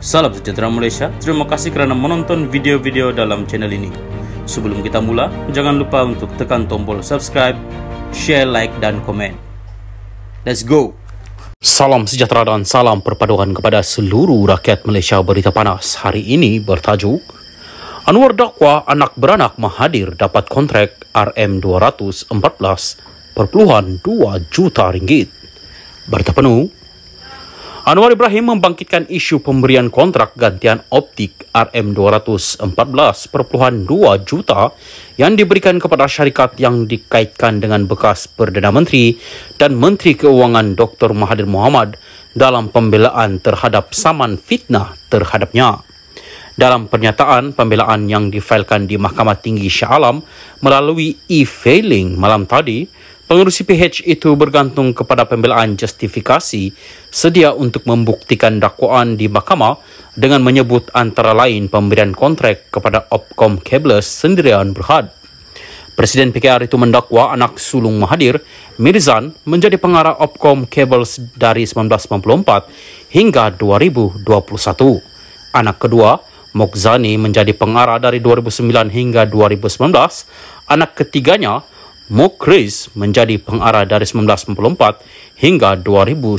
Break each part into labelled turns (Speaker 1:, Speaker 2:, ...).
Speaker 1: Salam sejahtera Malaysia, terima kasih kerana menonton video-video dalam channel ini. Sebelum kita mula, jangan lupa untuk tekan tombol subscribe, share, like dan komen. Let's go! Salam sejahtera dan salam perpaduan kepada seluruh rakyat Malaysia. Berita panas hari ini bertajuk Anwar dakwa anak beranak Mahathir dapat kontrak RM214.2 juta ringgit. Berita penuh, Anwar Ibrahim membangkitkan isu pemberian kontrak gantian optik RM214.2 juta yang diberikan kepada syarikat yang dikaitkan dengan bekas Perdana Menteri dan Menteri Keuangan Dr. Mahathir Mohamad dalam pembelaan terhadap saman fitnah terhadapnya. Dalam pernyataan pembelaan yang difailkan di Mahkamah Tinggi Shah Alam melalui e-filing malam tadi, pengerusi PH itu bergantung kepada pembelaan justifikasi sedia untuk membuktikan dakwaan di mahkamah dengan menyebut antara lain pemberian kontrak kepada Opkom Cables Sendirian Berhad. Presiden PKR itu mendakwa anak sulung Mahathir, Mirzan, menjadi pengarah Opkom Cables dari 1994 hingga 2021. Anak kedua, Mokzani, menjadi pengarah dari 2009 hingga 2019. Anak ketiganya, Mokriz, menjadi pengarah dari 1994 hingga 2019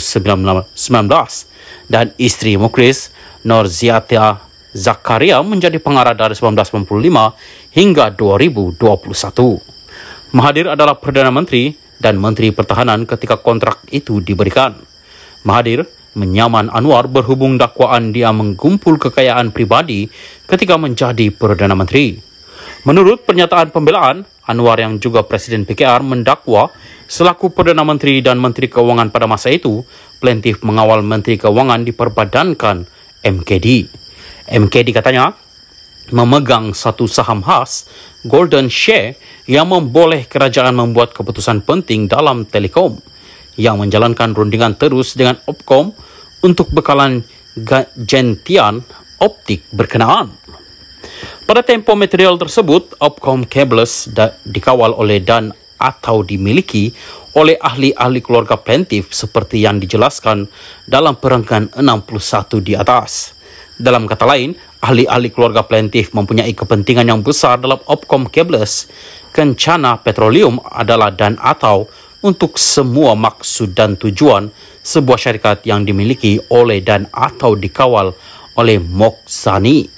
Speaker 1: dan isteri Mokriz, Norziata Zakaria, menjadi pengarah dari 1995 hingga 2021. Mahathir adalah Perdana Menteri dan Menteri Pertahanan ketika kontrak itu diberikan. Mahathir menyaman Anwar berhubung dakwaan dia menggumpul kekayaan pribadi ketika menjadi Perdana Menteri. Menurut pernyataan pembelaan, Anwar yang juga Presiden PKR mendakwa selaku Perdana Menteri dan Menteri Keuangan pada masa itu, plaintiff mengawal Menteri Keuangan diperbadankan MKD. MKD katanya memegang satu saham khas, Golden Share, yang memboleh kerajaan membuat keputusan penting dalam telekom, yang menjalankan rundingan terus dengan Opkom untuk bekalan gentian optik berkenaan. Pada tempoh material tersebut, Opkom Cables dikawal oleh dan atau dimiliki oleh ahli-ahli keluarga plaintiff seperti yang dijelaskan dalam perenggan 61 di atas. Dalam kata lain, ahli-ahli keluarga plaintiff mempunyai kepentingan yang besar dalam Opkom Cables. Kencana Petroleum adalah dan atau untuk semua maksud dan tujuan sebuah syarikat yang dimiliki oleh dan atau dikawal oleh Mokzani.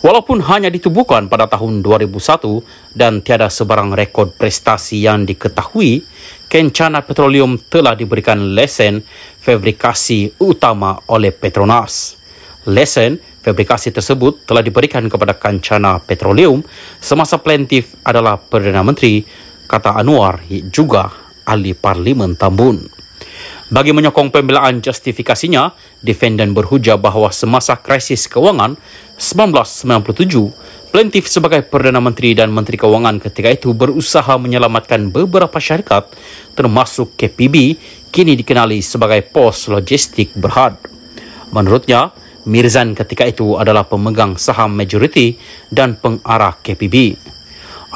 Speaker 1: Walaupun hanya ditubuhkan pada tahun 2001 dan tiada sebarang rekod prestasi yang diketahui, Kencana Petroleum telah diberikan lesen fabrikasi utama oleh Petronas. Lesen fabrikasi tersebut telah diberikan kepada Kencana Petroleum semasa plaintiff adalah Perdana Menteri, kata Anwar, juga ahli Parlimen Tambun. Bagi menyokong pembelaan justifikasinya, defendant berhujah bahawa semasa krisis kewangan 1997, plaintiff sebagai Perdana Menteri dan Menteri Keuangan ketika itu berusaha menyelamatkan beberapa syarikat termasuk KPB, kini dikenali sebagai Pos Logistik Berhad. Menurutnya, Mirzan ketika itu adalah pemegang saham majoriti dan pengarah KPB.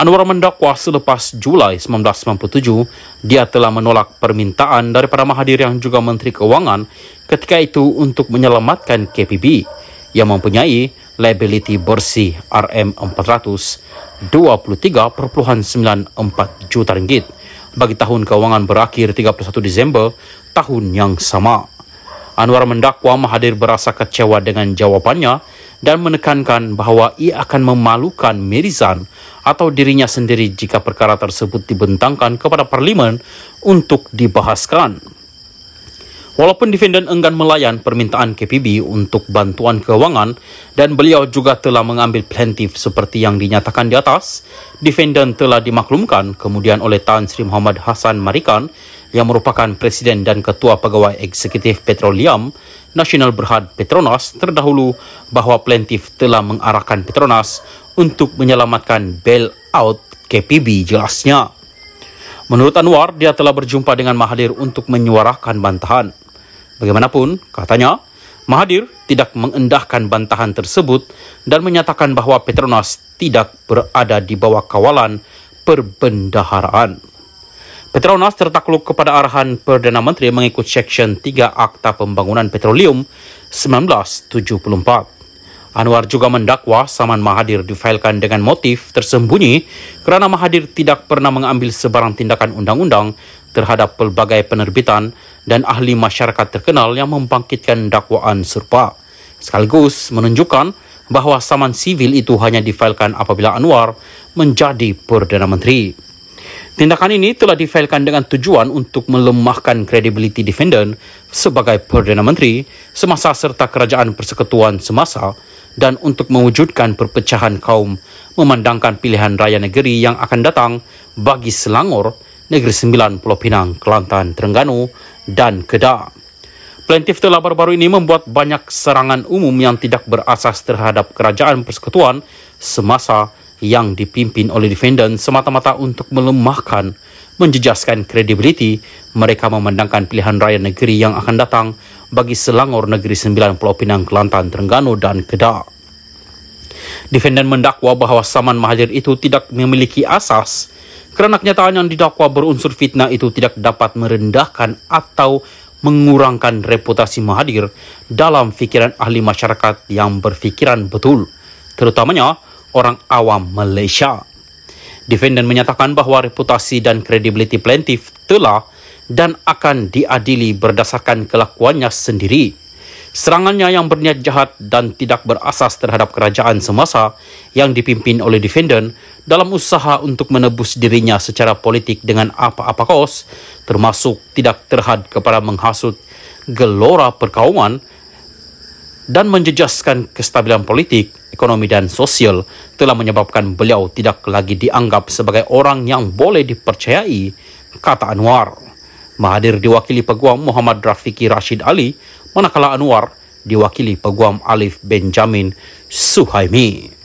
Speaker 1: Anwar mendakwa selepas Julai 1997, dia telah menolak permintaan daripada Mahathir yang juga Menteri Keuangan ketika itu untuk menyelamatkan KPB yang mempunyai liability bersih RM423.94 juta ringgit bagi tahun keuangan berakhir 31 Disember tahun yang sama. Anwar mendakwa Mahathir berasa kecewa dengan jawapannya dan menekankan bahawa ia akan memalukan Mirzan atau dirinya sendiri jika perkara tersebut dibentangkan kepada Parlimen untuk dibahaskan. Walaupun defendant enggan melayan permintaan KPB untuk bantuan keuangan dan beliau juga telah mengambil plaintiff seperti yang dinyatakan di atas, defendant telah dimaklumkan kemudian oleh Tan Sri Muhammad Hassan Marikan yang merupakan Presiden dan Ketua Pegawai Eksekutif Petroleum Nasional Berhad Petronas terdahulu bahawa plaintiff telah mengarahkan Petronas untuk menyelamatkan bail-out KPB, jelasnya. Menurut Anwar, dia telah berjumpa dengan Mahathir untuk menyuarakan bantahan. Bagaimanapun, katanya, Mahathir tidak mengendahkan bantahan tersebut dan menyatakan bahawa Petronas tidak berada di bawah kawalan perbendaharaan. Petronas tertakluk kepada arahan Perdana Menteri mengikut Seksyen 3 Akta Pembangunan Petroleum 1974. Anwar juga mendakwa Saman Mahathir difailkan dengan motif tersembunyi kerana Mahathir tidak pernah mengambil sebarang tindakan undang-undang terhadap pelbagai penerbitan dan ahli masyarakat terkenal yang membangkitkan dakwaan serupa. Sekaligus menunjukkan bahawa saman sivil itu hanya difailkan apabila Anwar menjadi Perdana Menteri. Tindakan ini telah difailkan dengan tujuan untuk melemahkan kredibiliti defendant sebagai Perdana Menteri semasa serta kerajaan persekutuan semasa dan untuk mewujudkan perpecahan kaum memandangkan pilihan raya negeri yang akan datang bagi Selangor, Negeri Sembilan, Pulau Pinang, Kelantan, Terengganu dan Kedah. Plaintiff telah baru-baru ini membuat banyak serangan umum yang tidak berasas terhadap kerajaan persekutuan semasa yang dipimpin oleh defendant semata-mata untuk melemahkan, menjejaskan kredibiliti mereka memandangkan pilihan raya negeri yang akan datang bagi Selangor, Negeri Sembilan, Pulau Pinang, Kelantan, Terengganu dan Kedah. Defendant mendakwa bahawa Saman Mahathir itu tidak memiliki asas kerana kenyataan yang didakwa berunsur fitnah itu tidak dapat merendahkan atau mengurangkan reputasi Mahathir dalam fikiran ahli masyarakat yang berfikiran betul, terutamanya orang awam Malaysia. Defendant menyatakan bahawa reputasi dan kredibiliti plaintiff telah dan akan diadili berdasarkan kelakuannya sendiri. Serangannya yang berniat jahat dan tidak berasas terhadap kerajaan semasa yang dipimpin oleh defendant dalam usaha untuk menebus dirinya secara politik dengan apa-apa kos, termasuk tidak terhad kepada menghasut gelora perkauman dan menjejaskan kestabilan politik, ekonomi dan sosial, telah menyebabkan beliau tidak lagi dianggap sebagai orang yang boleh dipercayai, kata Anwar. Mahathir diwakili Peguam Muhammad Rafiqi Rashid Ali, manakala Anwar diwakili Peguam Alif Benjamin Suhaimi.